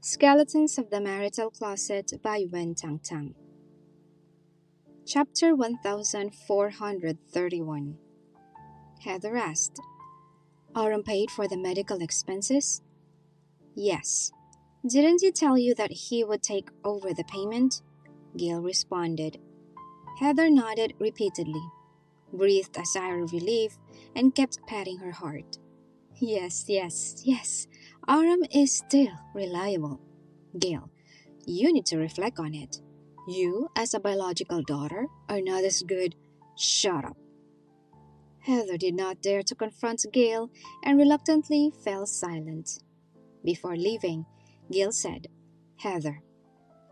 Skeletons of the Marital Closet by Tang. Chapter 1431. Heather asked, Autumn paid for the medical expenses? Yes. Didn't he tell you that he would take over the payment? Gale responded. Heather nodded repeatedly, breathed a sigh of relief, and kept patting her heart. Yes. Autumn is still reliable. Gale, you need to reflect on it. You, as a biological daughter, are not as good. Shut up. Heather did not dare to confront Gale and reluctantly fell silent. Before leaving, Gale said, Heather,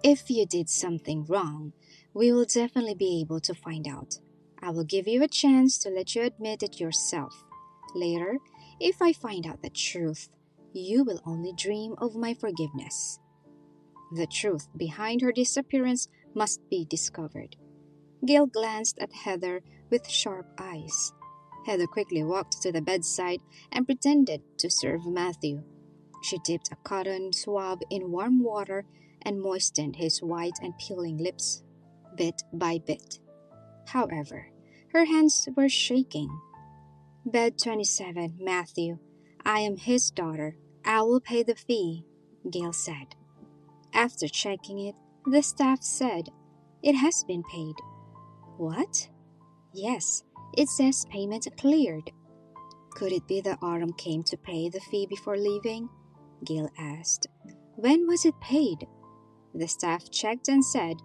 if you did something wrong, we will definitely be able to find out. I will give you a chance to let you admit it yourself. Later, if I find out the truth, you will only dream of my forgiveness. The truth behind her disappearance must be discovered. Gale glanced at Heather with sharp eyes. Heather quickly walked to the bedside and pretended to serve Matthew. She dipped a cotton swab in warm water and moistened his white and peeling lips, bit by bit. However, her hands were shaking. Bed 27, Matthew. I am his daughter. I will pay the fee, Gale said. After checking it, the staff said, It has been paid. What? Yes, it says payment cleared. Could it be that Autumn came to pay the fee before leaving? Gale asked. When was it paid? The staff checked and said,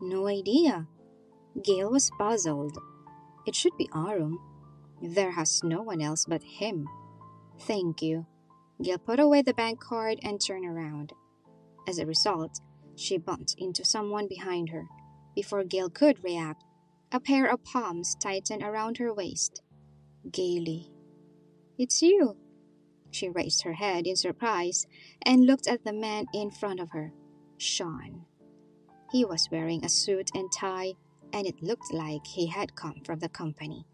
No idea. Gale was puzzled. It should be Autumn. There has no one else but him. Thank you. Gale put away the bank card and turned around. As a result, she bumped into someone behind her. Before Gale could react, a pair of palms tightened around her waist. Gaily. It's you. She raised her head in surprise and looked at the man in front of her, Shawn. He was wearing a suit and tie, and it looked like he had come from the company.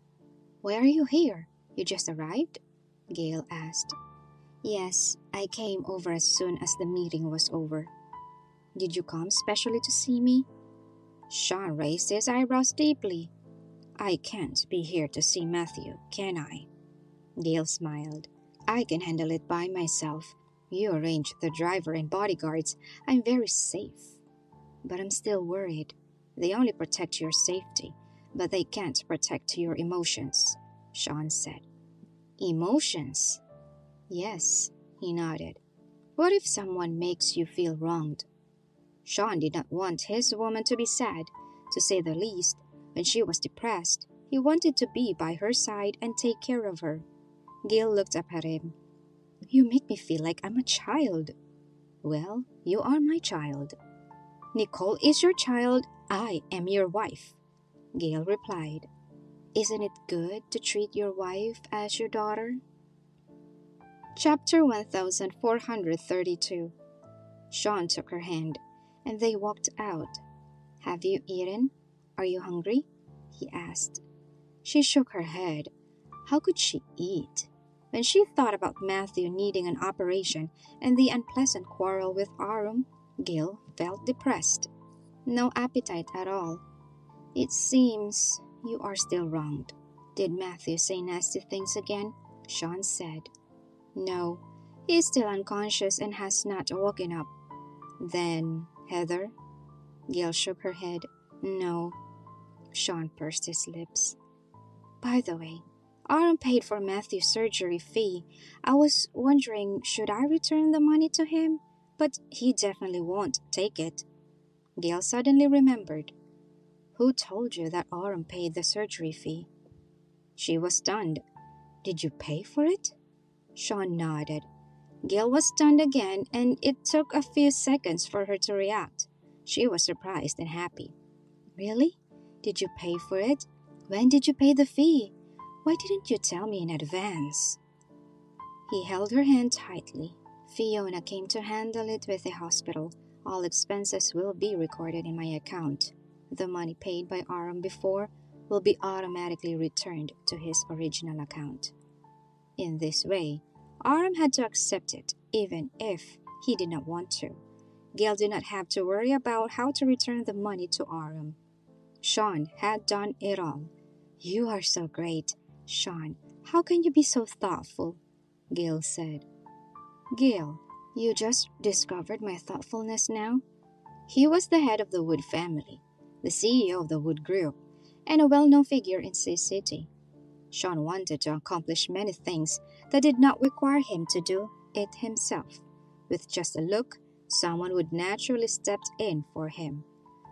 Why are you here? You just arrived? Gale asked. Yes, I came over as soon as the meeting was over. Did you come specially to see me? Shawn raised his eyebrows deeply. I can't be here to see Matthew, can I? Gale smiled. I can handle it by myself. You arrange the driver and bodyguards. I'm very safe. But I'm still worried. They only protect your safety, but they can't protect your emotions, Shawn said. Emotions? Yes, he nodded. What if someone makes you feel wronged? Shawn did not want his woman to be sad, to say the least. When she was depressed, he wanted to be by her side and take care of her. Gale looked up at him. You make me feel like I'm a child. Well, you are my child. Nicole is your child. I am your wife, Gale replied. Isn't it good to treat your wife as your daughter? Chapter 1432. Shawn took her hand, and they walked out. Have you eaten? Are you hungry? He asked. She shook her head. How could she eat? When she thought about Matthew needing an operation and the unpleasant quarrel with Autumn, Gale felt depressed. No appetite at all. It seems you are still wronged. Did Matthew say nasty things again? Shawn said. No, he is still unconscious and has not woken up. Then, Heather? Gale shook her head. No. Shawn pursed his lips. By the way, Autumn paid for Matthew's surgery fee. I was wondering, should I return the money to him? But he definitely won't take it. Gale suddenly remembered. Who told you that Autumn paid the surgery fee? She was stunned. Did you pay for it? Shawn nodded. Gale was stunned again, and it took a few seconds for her to react. She was surprised and happy. Really? Did you pay for it? When did you pay the fee? Why didn't you tell me in advance? He held her hand tightly. Fiona came to handle it with the hospital. All expenses will be recorded in my account. The money paid by Autumn before will be automatically returned to his original account. In this way, Autumn had to accept it, even if he did not want to. Gale did not have to worry about how to return the money to Aram. Shawn had done it all. You are so great, Shawn. How can you be so thoughtful? Gale said. Gale, you just discovered my thoughtfulness now? He was the head of the Wood family, the CEO of the Wood Group, and a well-known figure in Sea City. Shawn wanted to accomplish many things that did not require him to do it himself. With just a look, someone would naturally step in for him.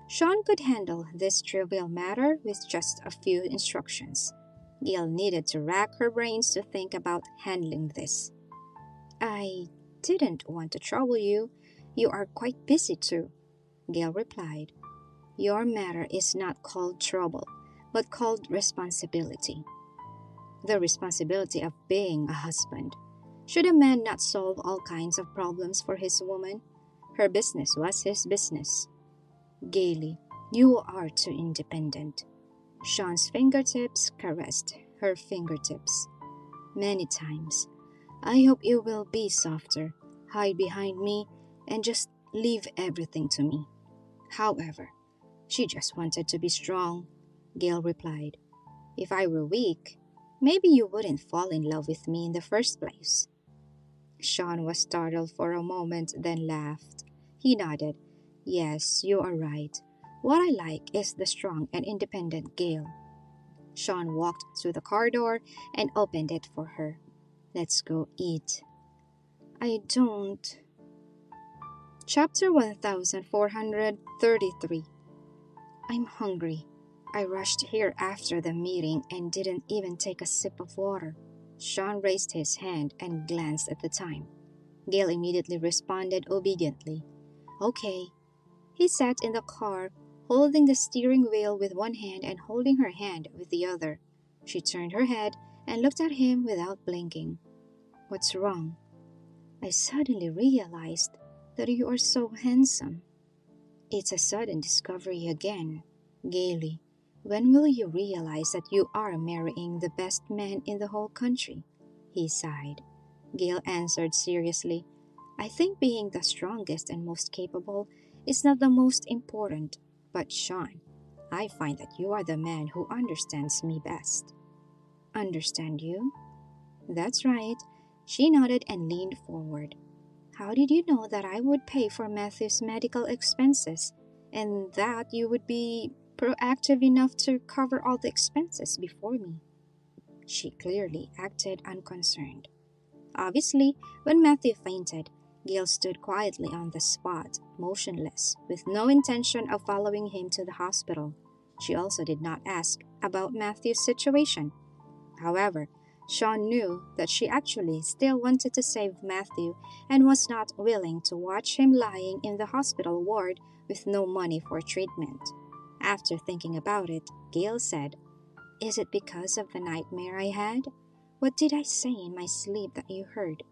Shawn could handle this trivial matter with just a few instructions. Gale needed to rack her brains to think about handling this. I didn't want to trouble you. You are quite busy too, Gale replied. Your matter is not called trouble, but called responsibility. The responsibility of being a husband. Should a man not solve all kinds of problems for his woman? Her business was his business. Gaily, you are too independent. Shawn's fingertips caressed her fingertips. Many times. I hope you will be softer, hide behind me, and just leave everything to me. However, she just wanted to be strong, Gale replied. If I were weak, maybe you wouldn't fall in love with me in the first place. Shawn was startled for a moment, then laughed. He nodded. Yes, you are right. What I like is the strong and independent Gale. Shawn walked to the car door and opened it for her. Let's go eat. I don't. Chapter 1433. I'm hungry. I rushed here after the meeting and didn't even take a sip of water. Shawn raised his hand and glanced at the time. Gale immediately responded obediently. Okay. He sat in the car, holding the steering wheel with one hand and holding her hand with the other. She turned her head and looked at him without blinking. What's wrong? I suddenly realized that you are so handsome. It's a sudden discovery again. Gaily, when will you realize that you are marrying the best man in the whole country? He sighed. Gale answered seriously, I think being the strongest and most capable is not the most important, but Shawn, I find that you are the man who understands me best. Understand you? That's right. She nodded and leaned forward. How did you know that I would pay for Matthew's medical expenses and that you would be proactive enough to cover all the expenses before me? She clearly acted unconcerned. Obviously, when Matthew fainted, Gale stood quietly on the spot, motionless, with no intention of following him to the hospital. She also did not ask about Matthew's situation. However, Shawn knew that she actually still wanted to save Matthew and was not willing to watch him lying in the hospital ward with no money for treatment. After thinking about it, Gale said, Is it because of the nightmare I had? What did I say in my sleep that you heard?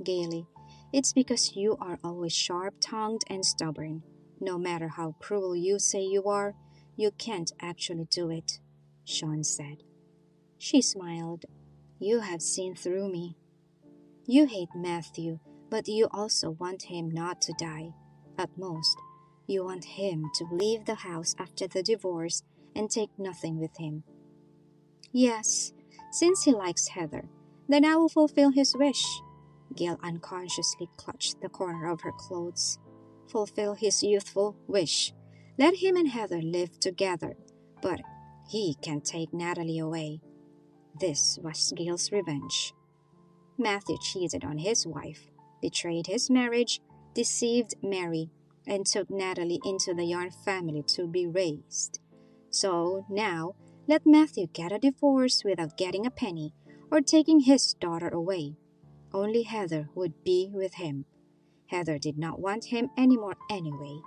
Gaily, it's because you are always sharp-tongued and stubborn. No matter how cruel you say you are, you can't actually do it, Shawn said. She smiled. You have seen through me. You hate Matthew, but you also want him not to die. At most, you want him to leave the house after the divorce and take nothing with him. Yes, since he likes Heather, then I will fulfill his wish. Gale unconsciously clutched the corner of her clothes. Fulfill his youthful wish. Let him and Heather live together, but he can take Natalie away. This was Gale's revenge. Matthew cheated on his wife, betrayed his marriage, deceived Mary, and took Natalie into the Yarn family to be raised. So now, let Matthew get a divorce without getting a penny or taking his daughter away. Only Heather would be with him. Heather did not want him anymore anyway.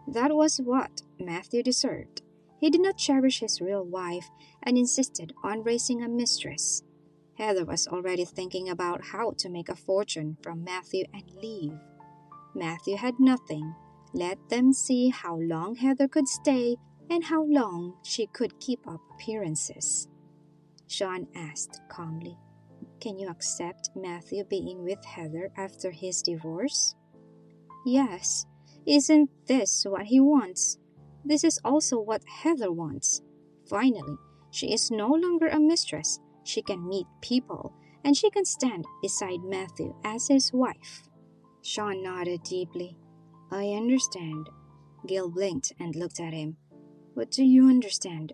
That was what Matthew deserved. He did not cherish his real wife and insisted on raising a mistress. Heather was already thinking about how to make a fortune from Matthew and leave. Matthew had nothing. Let them see how long Heather could stay and how long she could keep up appearances. Shawn asked calmly, Can you accept Matthew being with Heather after his divorce? Yes, Isn't this what he wants? This is also what Heather wants. Finally, she is no longer a mistress. She can meet people, and she can stand beside Matthew as his wife. Shawn nodded deeply. I understand. Gale blinked and looked at him. What do you understand?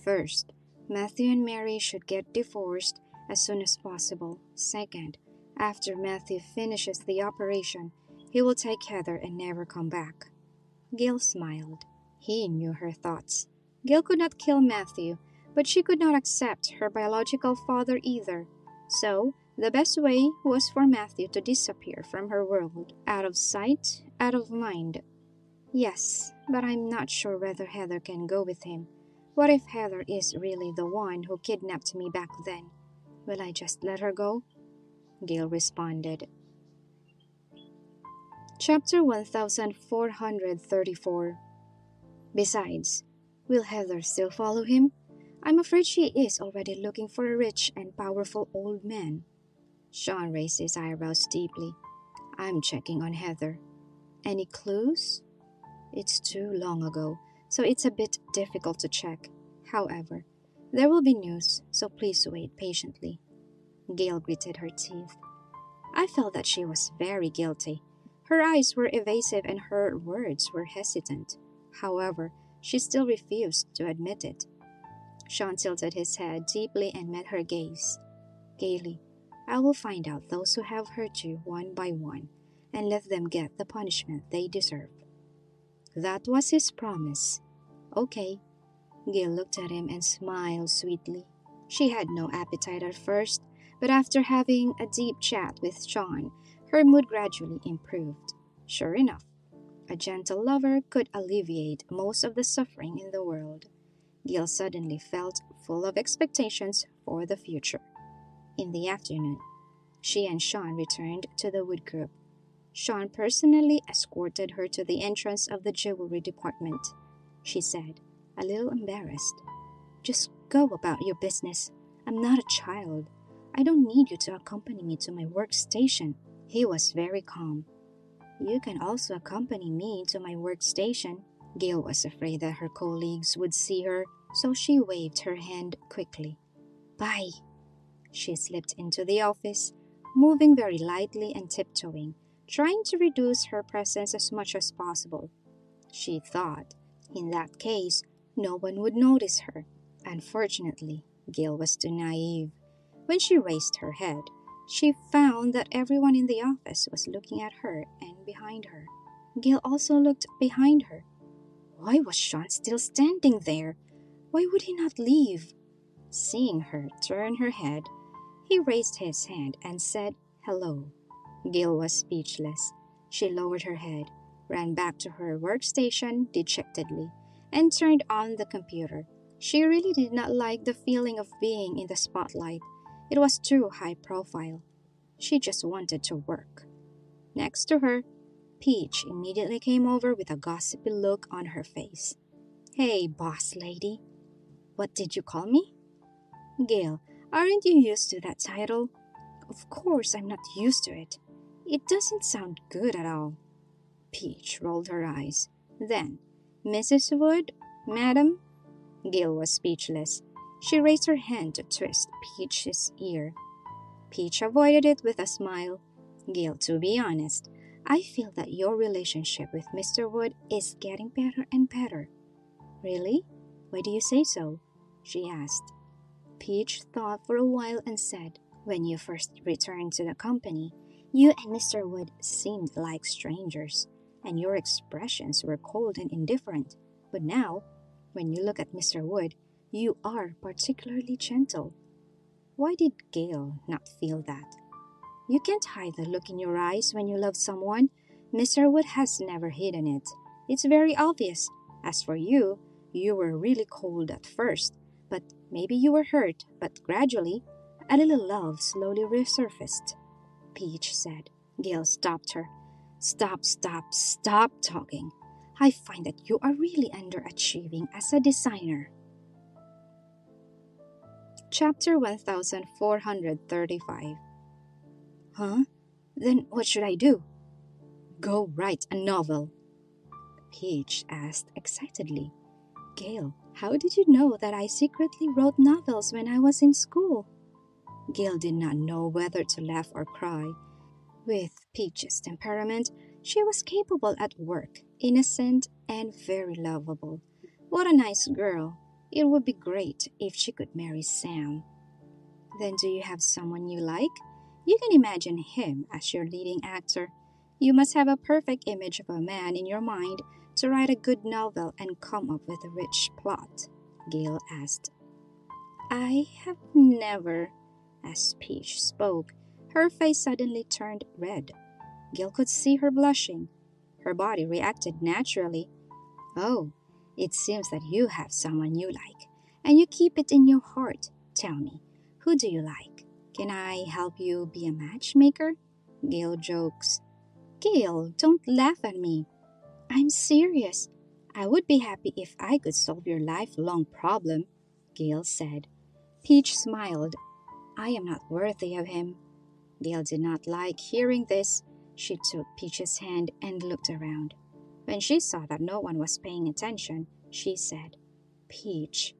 First, Matthew and Mary should get divorced as soon as possible. Second, after Matthew finishes the operation, he will take Heather and never come back. Gale smiled. He knew her thoughts. Gale could not kill Matthew, but she could not accept her biological father either. So, the best way was for Matthew to disappear from her world, out of sight, out of mind. Yes, but I'm not sure whether Heather can go with him. What if Heather is really the one who kidnapped me back then? Will I just let her go? Gale responded. Chapter 1434. Besides, will Heather still follow him? I'm afraid she is already looking for a rich and powerful old man. Shawn raised his eyebrows deeply. I'm checking on Heather. Any clues? It's too long ago, so it's a bit difficult to check. However, there will be news, so please wait patiently. Gale gritted her teeth. I felt that she was very guilty. Her eyes were evasive and her words were hesitant. However, she still refused to admit it. Shawn tilted his head deeply and met her gaze. Gaily, I will find out those who have hurt you one by one and let them get the punishment they deserve. That was his promise. Okay. Gale looked at him and smiled sweetly. She had no appetite at first, but after having a deep chat with Shawn, her mood gradually improved. Sure enough, a gentle lover could alleviate most of the suffering in the world. Gale suddenly felt full of expectations for the future. In the afternoon, she and Shawn returned to the Wood group. Shawn personally escorted her to the entrance of the jewelry department. She said, a little embarrassed, Just go about your business. I'm not a child. I don't need you to accompany me to my workstation. He was very calm. You can also accompany me to my workstation. Gale was afraid that her colleagues would see her, so she waved her hand quickly. Bye. She slipped into the office, moving very lightly and tiptoeing, trying to reduce her presence as much as possible. She thought, in that case, no one would notice her. Unfortunately, Gale was too naive. When she raised her head, she found that everyone in the office was looking at her and behind her. Gale also looked behind her. Why was Shawn still standing there? Why would he not leave? Seeing her turn her head, he raised his hand and said, Hello. Gale was speechless. She lowered her head, ran back to her workstation dejectedly, and turned on the computer. She really did not like the feeling of being in the spotlight. It was too high profile. She just wanted to work. Next to her, Peach immediately came over with a gossipy look on her face. Hey, boss lady. What did you call me? Gale, aren't you used to that title? Of course I'm not used to it. It doesn't sound good at all. Peach rolled her eyes. Then, Mrs. Wood, madam? Gale was speechless. She raised her hand to twist Peach's ear. Peach avoided it with a smile. Gale, to be honest, I feel that your relationship with Mr. Wood is getting better and better. Really? Why do you say so? She asked. Peach thought for a while and said, When you first returned to the company, you and Mr. Wood seemed like strangers, and your expressions were cold and indifferent. But now, when you look at Mr. Wood, you are particularly gentle. Why did Gale not feel that? You can't hide the look in your eyes when you love someone. Mr. Wood has never hidden it. It's very obvious. As for you, you were really cold at first, but maybe you were hurt, but gradually, a little love slowly resurfaced. Peach said. Gale stopped her. Stop talking. I find that you are really underachieving as a designer. Chapter 1435. Huh? Then what should I do? Go write a novel. Peach asked excitedly. Gale, how did you know that I secretly wrote novels when I was in school? Gale did not know whether to laugh or cry. With Peach's temperament, she was capable at work, innocent, and very lovable. What a nice girl. It would be great if she could marry Sam. Then do you have someone you like? You can imagine him as your leading actor. You must have a perfect image of a man in your mind to write a good novel and come up with a rich plot, Gale asked. I have never. As Peach spoke, her face suddenly turned red. Gale could see her blushing. Her body reacted naturally. Oh, it seems that you have someone you like, and you keep it in your heart. Tell me, who do you like? Can I help you be a matchmaker? Gale jokes. Gale, don't laugh at me. I'm serious. I would be happy if I could solve your lifelong problem, Gale said. Peach smiled. I am not worthy of him. Gale did not like hearing this. She took Peach's hand and looked around. When she saw that no one was paying attention, she said, Peach,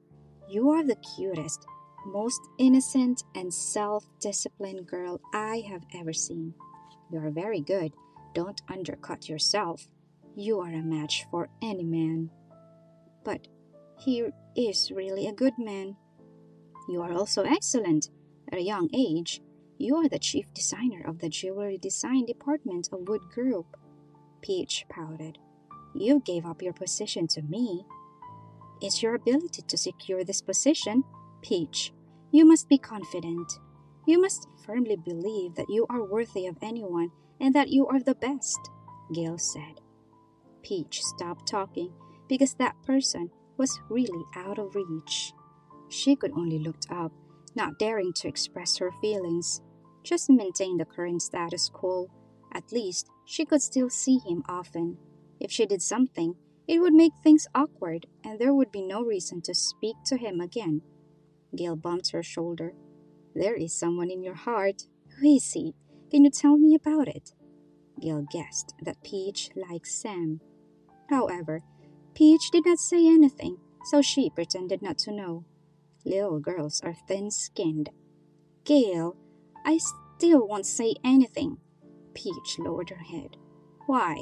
you are the cutest, most innocent and self-disciplined girl I have ever seen. You are very good. Don't undercut yourself. You are a match for any man. But he is really a good man. You are also excellent. At a young age, you are the chief designer of the jewelry design department of Wood Group. Peach pouted. You gave up your position to me. It's your ability to secure this position, Peach. You must be confident. You must firmly believe that you are worthy of anyone and that you are the best, Gale said. Peach stopped talking because that person was really out of reach. She could only look up, not daring to express her feelings. Just maintain the current status quo. At least she could still see him often. If she did something, it would make things awkward and there would be no reason to speak to him again. Gale bumped her shoulder. There is someone in your heart. Who is he? Can you tell me about it? Gale guessed that Peach likes Sam. However, Peach did not say anything, so she pretended not to know. Little girls are thin-skinned. Gale, I still won't say anything. Peach lowered her head. Why?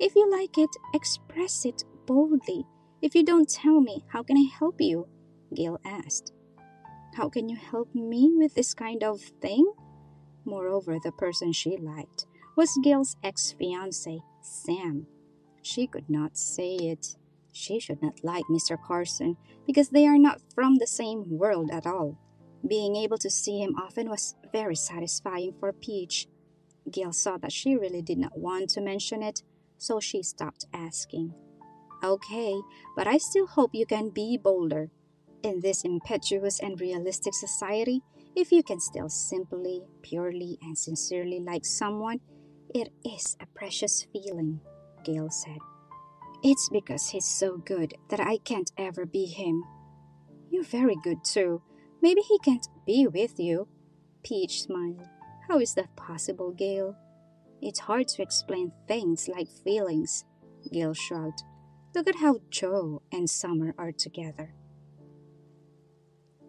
If you like it, express it boldly. If you don't tell me, how can I help you? Gale asked. How can you help me with this kind of thing? Moreover, the person she liked was Gale's ex-fiancé, Sam. She could not say it. She should not like Mr. Carson because they are not from the same world at all. Being able to see him often was very satisfying for Peach. Gale saw that she really did not want to mention it, so she stopped asking. Okay, but I still hope you can be bolder. In this impetuous and realistic society, if you can still simply, purely, and sincerely like someone, it is a precious feeling, Gale said. It's because he's so good that I can't ever be him. You're very good too. Maybe he can't be with you. Peach smiled. How is that possible, Gale? It's hard to explain things like feelings, Gale shrugged. Look at how Joe and Summer are together.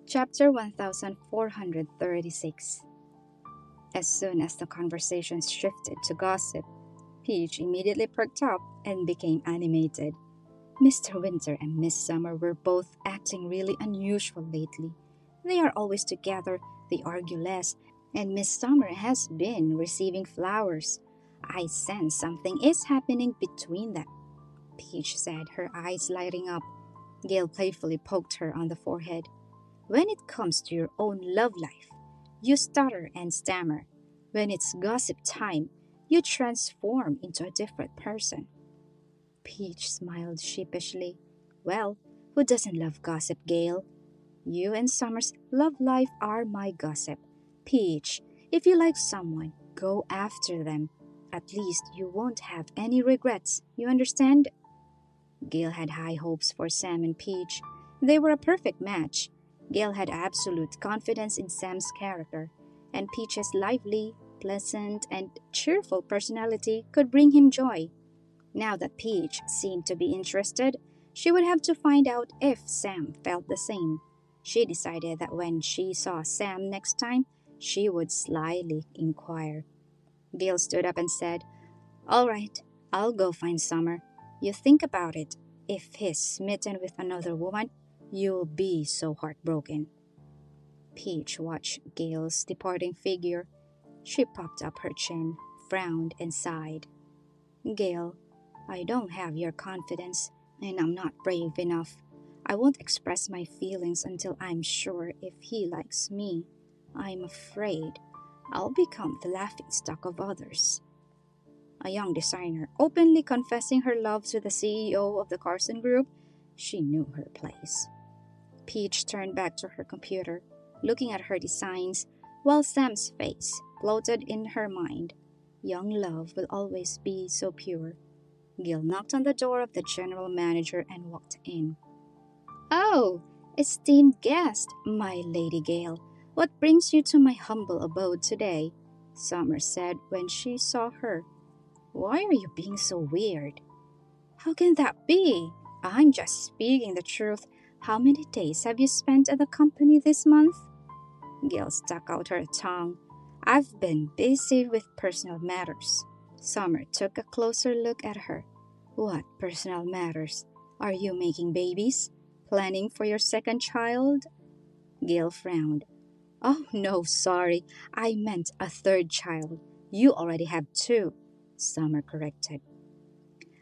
Chapter 1436. As soon as the conversation shifted to gossip, Peach immediately perked up and became animated. Mr. Winter and Miss Summer were both acting really unusual lately. They are always together, they argue less, and Miss Summer has been receiving flowers. I sense something is happening between them, Peach said, her eyes lighting up. Gale playfully poked her on the forehead. When it comes to your own love life, you stutter and stammer. When it's gossip time, you transform into a different person. Peach smiled sheepishly. Well, who doesn't love gossip, Gale? You and Summer's love life are my gossip. Peach, if you like someone, go after them. At least you won't have any regrets, you understand? Gale had high hopes for Sam and Peach. They were a perfect match. Gale had absolute confidence in Sam's character, and Peach's lively, pleasant, and cheerful personality could bring him joy. Now that Peach seemed to be interested, she would have to find out if Sam felt the same. She decided that when she saw Sam next time, she would slyly inquire. Gale stood up and said, "All right, I'll go find Summer. You think about it. If he's smitten with another woman, you'll be so heartbroken." Peach watched Gale's departing figure. She popped up her chin, frowned, and sighed. "Gale, I don't have your confidence, and I'm not brave enough. I won't express my feelings until I'm sure if he likes me. I'm afraid I'll become the laughingstock of others." A young designer openly confessing her love to the CEO of the Carson Group, she knew her place. Peach turned back to her computer, looking at her designs, while Sam's face floated in her mind. Young love will always be so pure. Gil knocked on the door of the general manager and walked in. "Oh, esteemed guest, my Lady Gale, what brings you to my humble abode today?" Summer said when she saw her. "Why are you being so weird?" "How can that be? I'm just speaking the truth. How many days have you spent at the company this month?" Gale stuck out her tongue. "I've been busy with personal matters." Summer took a closer look at her. "What personal matters? Are you making babies? Planning for your second child?" Gale frowned. "Oh, no, sorry. I meant a third child. You already have two," Summer corrected.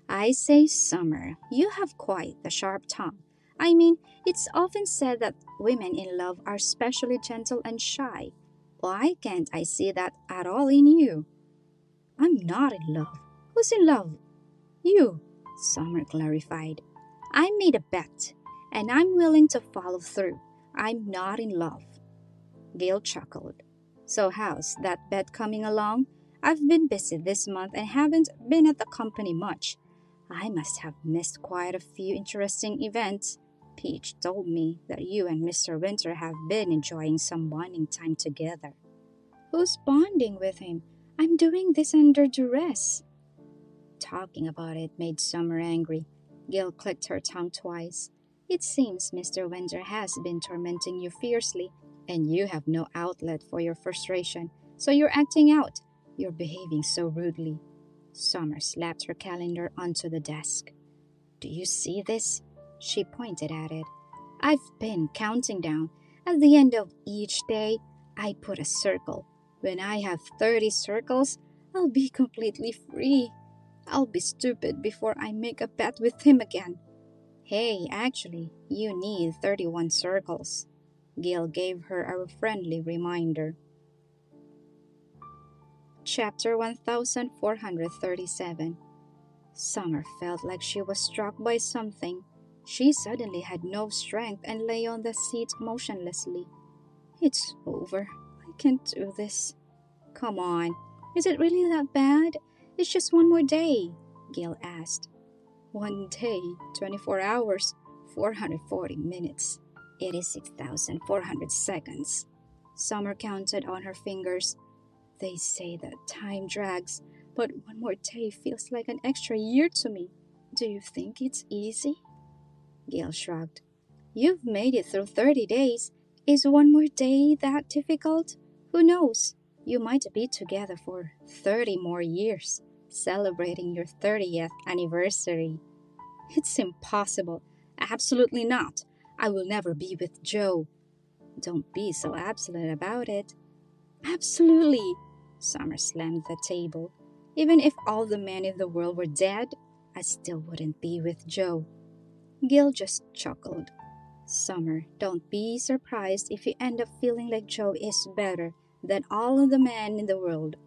"I say, Summer, you have quite the sharp tongue. I mean, it's often said that women in love are specially gentle and shy. Why can't I see that at all in you?" "I'm not in love." "Who's in love?" "You," Summer clarified. "I made a bet, and I'm willing to follow through. I'm not in love." Gale chuckled. "So how's that bet coming along? I've been busy this month and haven't been at the company much. I must have missed quite a few interesting events. Peach told me that you and Mr. Winter have been enjoying some bonding time together." "Who's bonding with him? I'm doing this under duress." Talking about it made Summer angry. Gale clicked her tongue twice. "It seems Mr. Winter has been tormenting you fiercely, and you have no outlet for your frustration, so you're acting out. You're behaving so rudely." Summer slapped her calendar onto the desk. "Do you see this?" She pointed at it. "I've been counting down. At the end of each day, I put a circle. When I have 30 circles, I'll be completely free. I'll be stupid before I make a bet with him again." "Hey, actually, you need 31 circles." Gale gave her a friendly reminder. Chapter 1437. Summer felt like she was struck by something. She suddenly had no strength and lay on the seat motionlessly. "It's over. I can't do this." "Come on. Is it really that bad? It's just one more day," Gale asked. "One day, 24 hours, 440 minutes, 86,400 seconds. Summer counted on her fingers. "They say that time drags, but one more day feels like an extra year to me. Do you think it's easy?" Gale shrugged. "You've made it through 30 days. Is one more day that difficult? Who knows? You might be together for 30 more years, celebrating your 30th anniversary." "It's impossible. Absolutely not. I will never be with Joe." "Don't be so absolute about it." "Absolutely." Summer slammed the table. "Even if all the men in the world were dead, I still wouldn't be with Joe." Gil just chuckled. "Summer, don't be surprised if you end up feeling like Joe is better than all of the men in the world."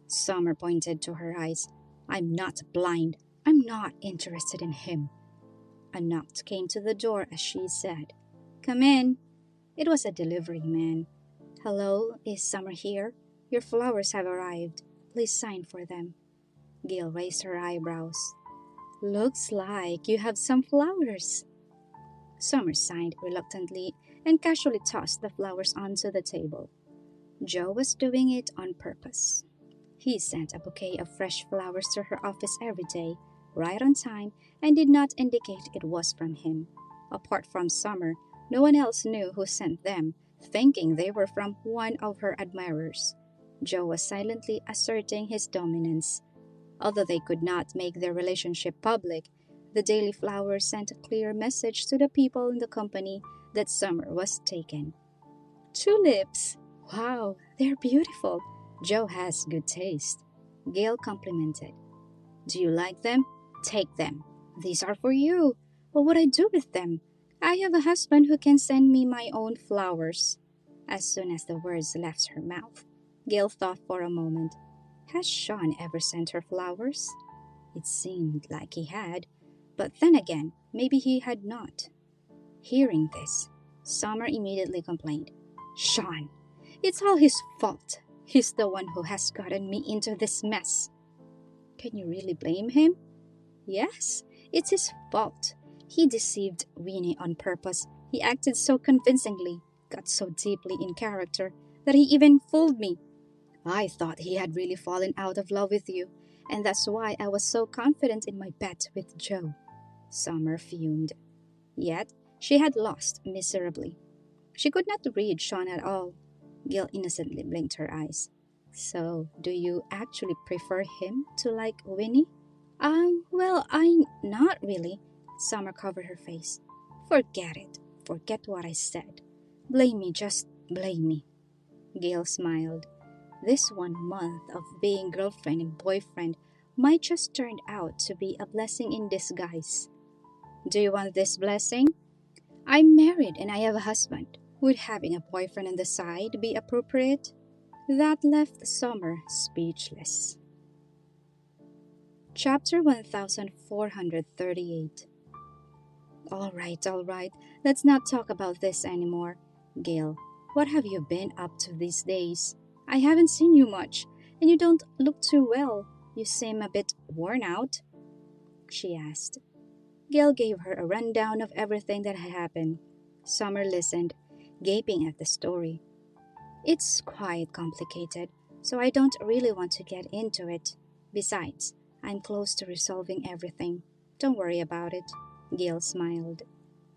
Summer pointed to her eyes. "I'm not blind. I'm not interested in him." A knock came to the door as she said, "Come in." It was a delivery man. "Hello, is Summer here? Your flowers have arrived. Please sign for them." Gail raised her eyebrows. "Looks like you have some flowers." Summer signed reluctantly and casually tossed the flowers onto the table. Joe was doing it on purpose. He sent a bouquet of fresh flowers to her office every day, right on time, and did not indicate it was from him. Apart from Summer, no one else knew who sent them, thinking they were from one of her admirers. Joe was silently asserting his dominance. Although they could not make their relationship public, the Daily Flower sent a clear message to the people in the company that Summer was taken. Tulips! Wow, they're beautiful. Joe has good taste. Gale complimented. Do you like them? Take them. These are for you. What would I do with them? I have a husband who can send me my own flowers. As soon as the words left her mouth, Gale thought for a moment. Has Shawn ever sent her flowers? It seemed like he had, but then again, maybe he had not. Hearing this, Summer immediately complained. Shawn, it's all his fault. He's the one who has gotten me into this mess. Can you really blame him? Yes, it's his fault. He deceived Winnie on purpose. He acted so convincingly, got so deeply in character, that he even fooled me. I thought he had really fallen out of love with you, and that's why I was so confident in my bet with Joe. Summer fumed. Yet, she had lost miserably. She could not read Shawn at all. Gil innocently blinked her eyes. So, do you actually prefer him to like Winnie? Well, not really. Summer covered her face. Forget it. Forget what I said. Blame me, just blame me. Gale smiled. This 1 month of being girlfriend and boyfriend might just turn out to be a blessing in disguise. Do you want this blessing? I'm married and I have a husband. Would having a boyfriend on the side be appropriate? That left Summer speechless. Chapter 1438. All right. Let's not talk about this anymore. Gale, what have you been up to these days? I haven't seen you much, and you don't look too well. You seem a bit worn out, she asked. Gale gave her a rundown of everything that had happened. Summer listened, gaping at the story. It's quite complicated, so I don't really want to get into it. Besides, I'm close to resolving everything. Don't worry about it. Gale smiled.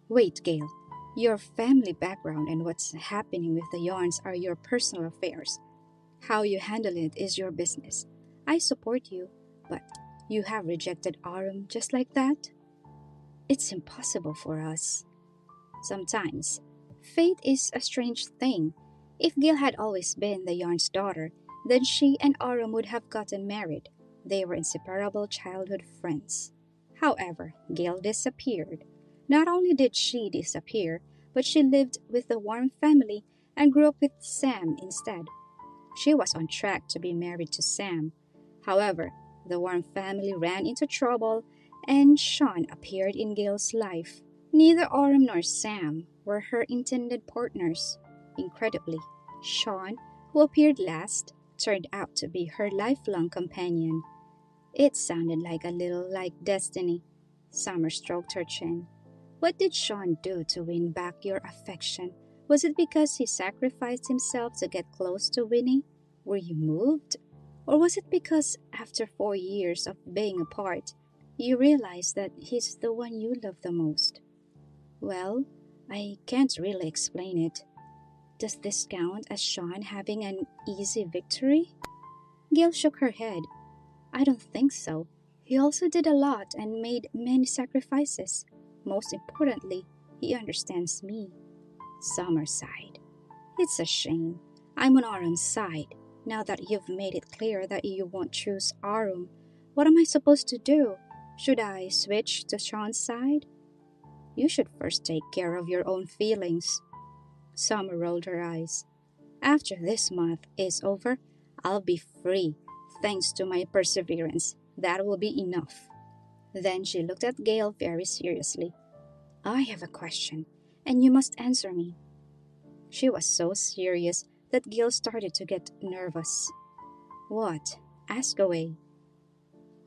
Wait, Gale. Your family background and what's happening with the yarns are your personal affairs. How you handle it is your business. I support you, but you have rejected Arum just like that? It's impossible for us. Sometimes. Fate is a strange thing. If Gale had always been the Yarn's daughter, then she and Arum would have gotten married. They were inseparable childhood friends. However, Gale disappeared. Not only did she disappear, but she lived with the Warm family and grew up with Sam instead. She was on track to be married to Sam. However, the Warm family ran into trouble and Shawn appeared in Gale's life. Neither Arum nor Sam were her intended partners. Incredibly, Shawn, who appeared last, turned out to be her lifelong companion. It sounded a little like destiny. Summer stroked her chin. What did Shawn do to win back your affection? Was it because he sacrificed himself to get close to Winnie? Were you moved? Or was it because after 4 years of being apart, you realized that he's the one you love the most? Well, I can't really explain it. Does this count as Shawn having an easy victory? Gale shook her head. I don't think so. He also did a lot and made many sacrifices. Most importantly, he understands me. Summer sighed. It's a shame. I'm on Arum's side. Now that you've made it clear that you won't choose Arum, what am I supposed to do? Should I switch to Shawn's side? You should first take care of your own feelings. Summer rolled her eyes. After this month is over, I'll be free, thanks to my perseverance. That will be enough. Then she looked at Gale very seriously. I have a question, and you must answer me. She was so serious that Gale started to get nervous. What? Ask away.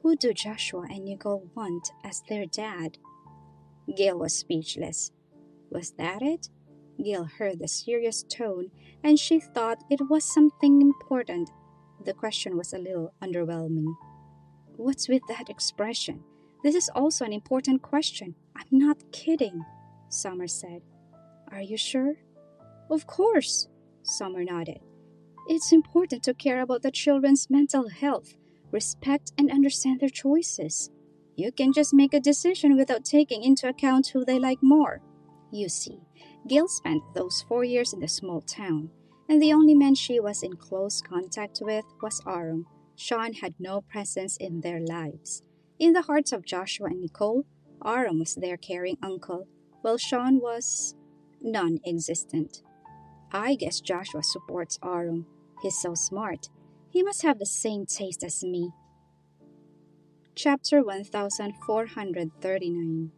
Who do Joshua and Nicole want as their dad? Gale was speechless. Was that it? Gale heard the serious tone, and she thought it was something important. The question was a little underwhelming. What's with that expression? This is also an important question. I'm not kidding, Summer said. Are you sure? Of course, Summer nodded. It's important to care about the children's mental health, respect, and understand their choices. You can just make a decision without taking into account who they like more. You see, Gale spent those 4 years in the small town, and the only man she was in close contact with was Aram. Shawn had no presence in their lives. In the hearts of Joshua and Nicole, Aram was their caring uncle, while Shawn was non existent. I guess Joshua supports Aram. He's so smart. He must have the same taste as me. Chapter 1439.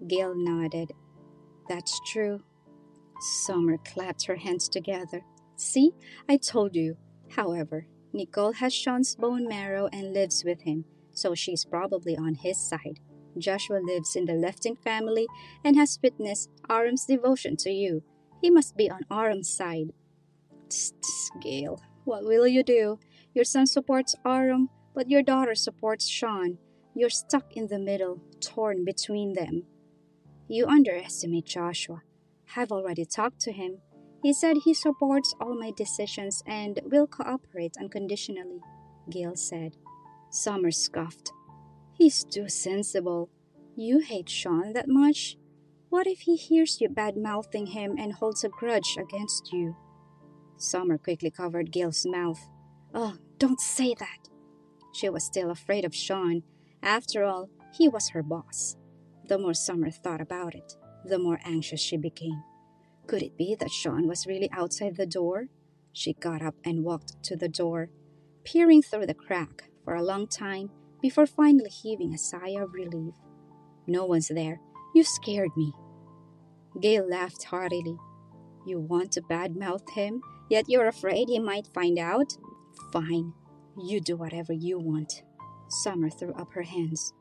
Gale nodded. That's true. Summer clapped her hands together. See, I told you. However, Nicole has Shawn's bone marrow and lives with him, so she's probably on his side. Joshua lives in the Lefting family and has witnessed Aram's devotion to you. He must be on Aram's side. Tss, tss, Gale, what will you do? Your son supports Aram, but your daughter supports Shawn. You're stuck in the middle, torn between them. You underestimate Joshua. I've already talked to him. He said he supports all my decisions and will cooperate unconditionally, Gale said. Summer scoffed. He's too sensible. You hate Shawn that much? What if he hears you bad-mouthing him and holds a grudge against you? Summer quickly covered Gale's mouth. Oh, don't say that. She was still afraid of Shawn. After all, he was her boss. The more Summer thought about it, the more anxious she became. Could it be that Shawn was really outside the door? She got up and walked to the door, peering through the crack for a long time before finally heaving a sigh of relief. No one's there. You scared me. Gale laughed heartily. You want to badmouth him, yet you're afraid he might find out? Fine. You do whatever you want. Summer threw up her hands.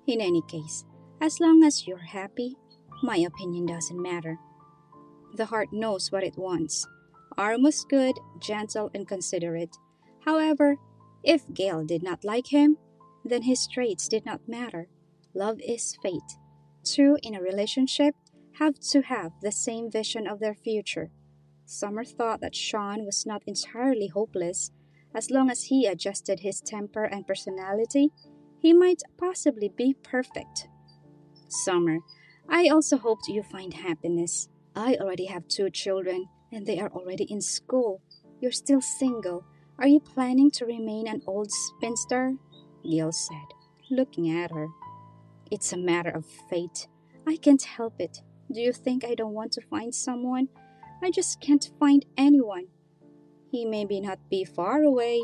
In any case, as long as you're happy, my opinion doesn't matter. The heart knows what it wants. Aram was good, gentle, and considerate. However, if Gale did not like him, then his traits did not matter. Love is fate. Two in a relationship have to have the same vision of their future. Summer thought that Shawn was not entirely hopeless. As long as he adjusted his temper and personality, he might possibly be perfect. Summer, I also hoped you find happiness. I already have 2 children, and they are already in school. You're still single. Are you planning to remain an old spinster? Gale said, looking at her. It's a matter of fate. I can't help it. Do you think I don't want to find someone? I just can't find anyone. He may not be far away.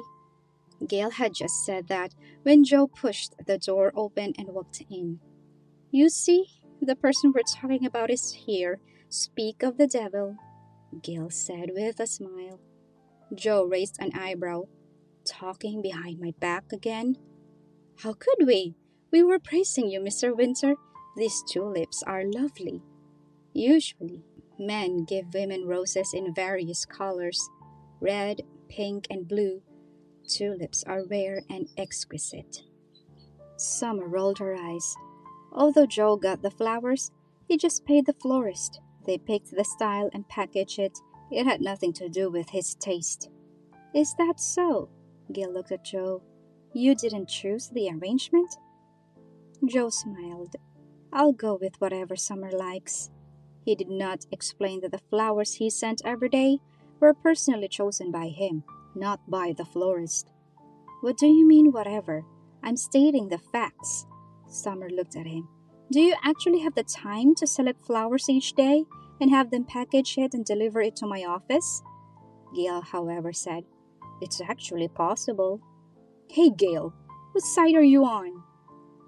Gale had just said that when Joe pushed the door open and walked in. You see, the person we're talking about is here. Speak of the devil, Gale said with a smile. Joe raised an eyebrow. Talking behind my back again? How could we? We were praising you, Mr. Winter. These tulips are lovely. Usually, men give women roses in various colors. Red, pink, and blue. Tulips are rare and exquisite. Summer rolled her eyes. Although Joe got the flowers, he just paid the florist. They picked the style and packaged it. It had nothing to do with his taste. Is that so? Gale looked at Joe. You didn't choose the arrangement? Joe smiled. I'll go with whatever Summer likes. He did not explain that the flowers he sent every day were personally chosen by him, not by the florist. What do you mean, whatever? I'm stating the facts. Summer looked at him. Do you actually have the time to select flowers each day and have them package it and deliver it to my office? Gale, however, said, It's actually possible. Hey, Gale, what side are you on?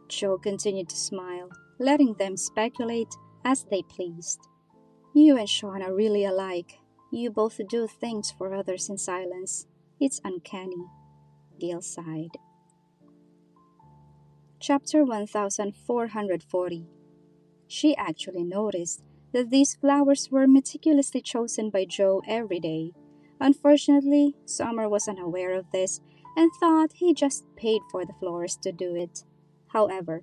Joe continued to smile, letting them speculate as they pleased. You and Shawn are really alike. You both do things for others in silence. It's uncanny. Gale sighed. Chapter 1440. She actually noticed that these flowers were meticulously chosen by Joe every day. Unfortunately, Summer was unaware of this and thought he just paid for the florist to do it. However,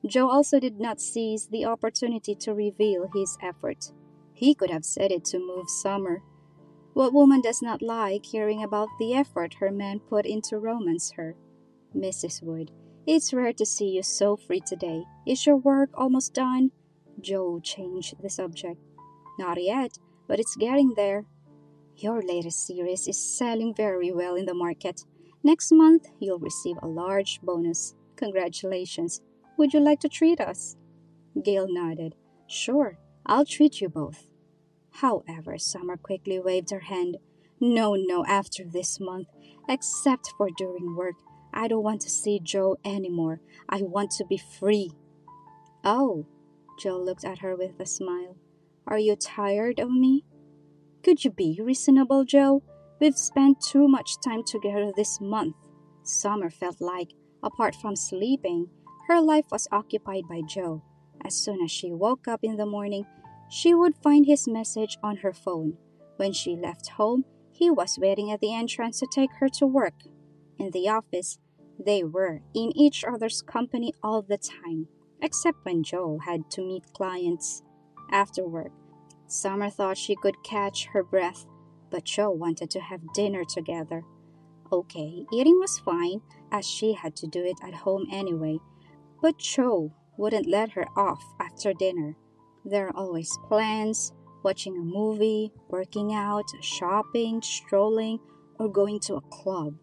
Joe also did not seize the opportunity to reveal his effort. He could have said it to move Summer. What woman does not like hearing about the effort her man put into romance her? Mrs. Wood, it's rare to see you so free today. Is your work almost done? Joe changed the subject. Not yet, but it's getting there. Your latest series is selling very well in the market. Next month, you'll receive a large bonus. Congratulations. Would you like to treat us? Gale nodded. Sure, I'll treat you both. However, Summer quickly waved her hand. No, no, after this month. Except for during work. I don't want to see Joe anymore. I want to be free. Oh, Joe looked at her with a smile. Are you tired of me? Could you be reasonable, Joe? We've spent too much time together this month. Summer felt like, apart from sleeping, her life was occupied by Joe. As soon as she woke up in the morning, she would find his message on her phone. When she left home, he was waiting at the entrance to take her to work. In the office, they were in each other's company all the time, except when Joe had to meet clients. After work, Summer thought she could catch her breath, but Joe wanted to have dinner together. Okay, eating was fine, as she had to do it at home anyway, but Joe wouldn't let her off after dinner. There are always plans, watching a movie, working out, shopping, strolling, or going to a club.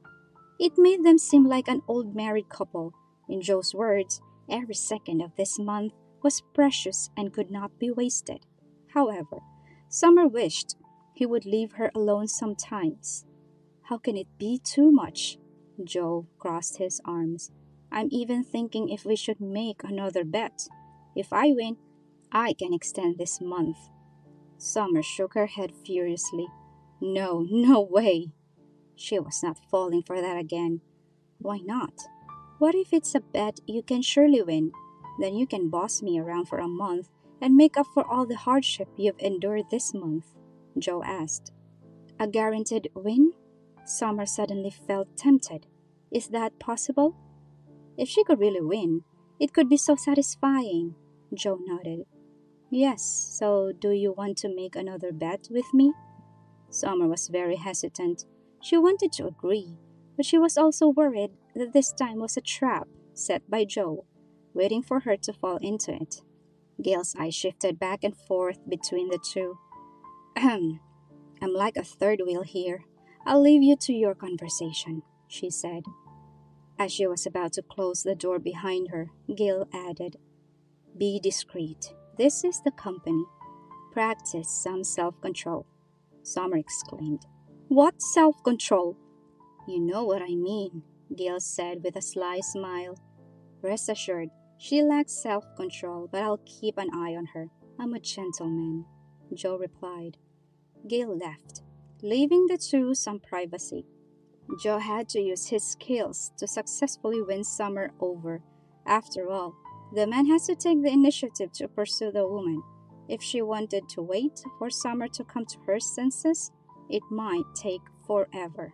It made them seem like an old married couple. In Joe's words, every second of this month was precious and could not be wasted. However, Summer wished he would leave her alone sometimes. How can it be too much? Joe crossed his arms. I'm even thinking if we should make another bet. If I win, I can extend this month. Summer shook her head furiously. No, no way. She was not falling for that again. Why not? What if it's a bet you can surely win? Then you can boss me around for a month and make up for all the hardship you've endured this month, Joe asked. A guaranteed win? Summer suddenly felt tempted. Is that possible? If she could really win, it could be so satisfying. Joe nodded. Yes, so do you want to make another bet with me? Summer was very hesitant. She wanted to agree, but she was also worried that this time was a trap set by Joe, waiting for her to fall into it. Gale's eyes shifted back and forth between the two. Ahem, I'm like a third wheel here. I'll leave you to your conversation, she said. As she was about to close the door behind her, Gale added, Be discreet. This is the company. Practice some self-control. Summer exclaimed. What self-control? You know what I mean, Gale said with a sly smile. Rest assured, she lacks self-control, but I'll keep an eye on her. I'm a gentleman, Joe replied. Gale left, leaving the two some privacy. Joe had to use his skills to successfully win Summer over. After all, the man has to take the initiative to pursue the woman. If she wanted to wait for Summer to come to her senses, it might take forever.